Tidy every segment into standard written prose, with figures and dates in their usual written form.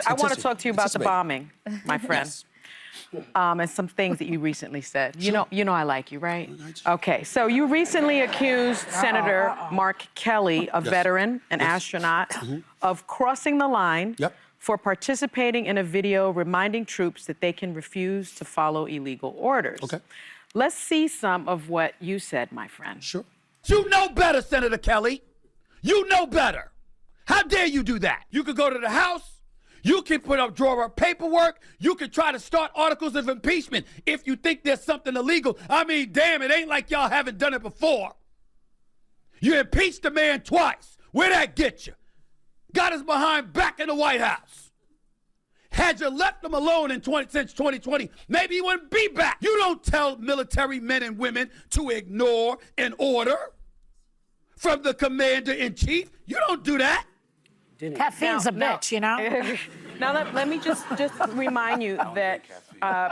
I want to talk to you about the bombing, my friend. Yes. And some things that you recently said. Sure. You know I like you, right? Okay, so you recently accused Senator Mark Kelly, a veteran, an astronaut, of crossing the line for participating in a video reminding troops that they can refuse to follow illegal orders. Okay. Let's see some of what you said, my friend. Sure. You know better, Senator Kelly. You know better. How dare you do that? You could go to the House. You can put up drawer paperwork. You can try to start articles of impeachment if you think there's something illegal. I mean, damn, it ain't like y'all haven't done it before. You impeached the man twice. Where'd that get you? Got us behind back in the White House. Had you left him alone since 2020, maybe he wouldn't be back. You don't tell military men and women to ignore an order from the commander-in-chief. You don't do that. Caffeine's a bitch, you know? Now, let me just remind you that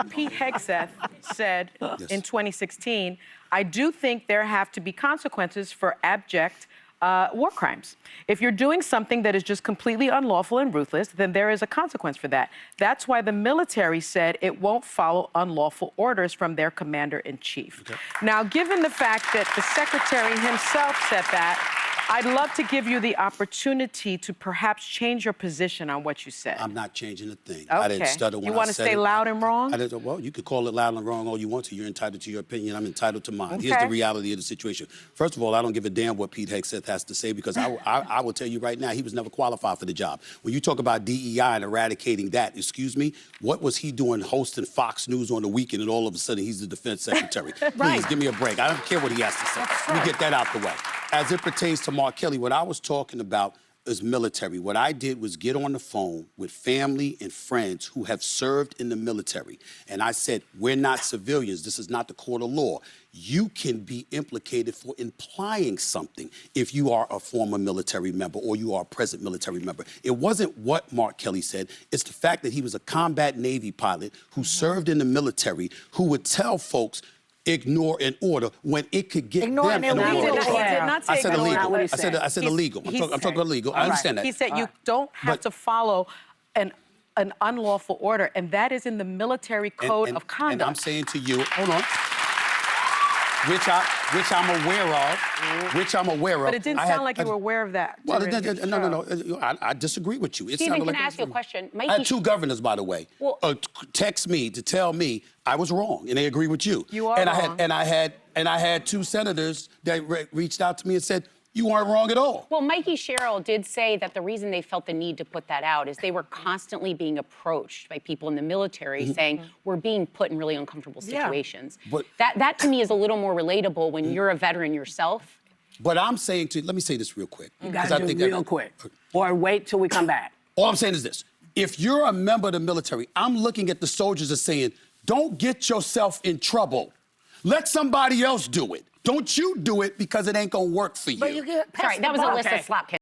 Pete Hegseth said in 2016, I do think there have to be consequences for abject war crimes. If you're doing something that is just completely unlawful and ruthless, then there is a consequence for that. That's why the military said it won't follow unlawful orders from their commander-in-chief. Okay. Now, given the fact that the secretary himself said that, I'd love to give you the opportunity to perhaps change your position on what you said. I'm not changing a thing. Okay. I didn't stutter when I said it. You want to stay loud and wrong? Well, you could call it loud and wrong all you want to. You're entitled to your opinion. I'm entitled to mine. Okay. Here's the reality of the situation. First of all, I don't give a damn what Pete Hegseth has to say because I will tell you right now, he was never qualified for the job. When you talk about DEI and eradicating that, excuse me, what was he doing hosting Fox News on the weekend and all of a sudden he's the defense secretary? Please, give me a break. I don't care what he has to say. Let me get that out the way. As it pertains to Mark Kelly, what I was talking about is military. What I did was get on the phone with family and friends who have served in the military. And I said, we're not civilians. This is not the court of law. You can be implicated for implying something if you are a former military member or you are a present military member. It wasn't what Mark Kelly said. It's the fact that he was a combat Navy pilot who served in the military who would tell folks, ignore an order when it could get them in a war. I said illegal. I said illegal. I'm talking about illegal. I understand that. He said you don't have to follow an unlawful order, and that is in the military code of conduct. And I'm saying to you, hold on, which I'm aware of. But it didn't sound like you were aware of that. Well, no. I disagree with you. Stephen, can I ask you a question? I had two governors, by the way, text me to tell me I was wrong, and they agree with you. You are wrong. I had two senators that reached out to me and said, you weren't wrong at all. Well, Mikey Sherrill did say that the reason they felt the need to put that out is they were constantly being approached by people in the military saying, we're being put in really uncomfortable situations. But that to me is a little more relatable when you're a veteran yourself. But I'm saying let me say this real quick. You gotta do it real quick. Or wait till we come back. All I'm saying is this. If you're a member of the military, I'm looking at the soldiers as saying, don't get yourself in trouble. Let somebody else do it. Don't you do it because it ain't gonna work for you. But you get Sorry, that was a list of slop kids.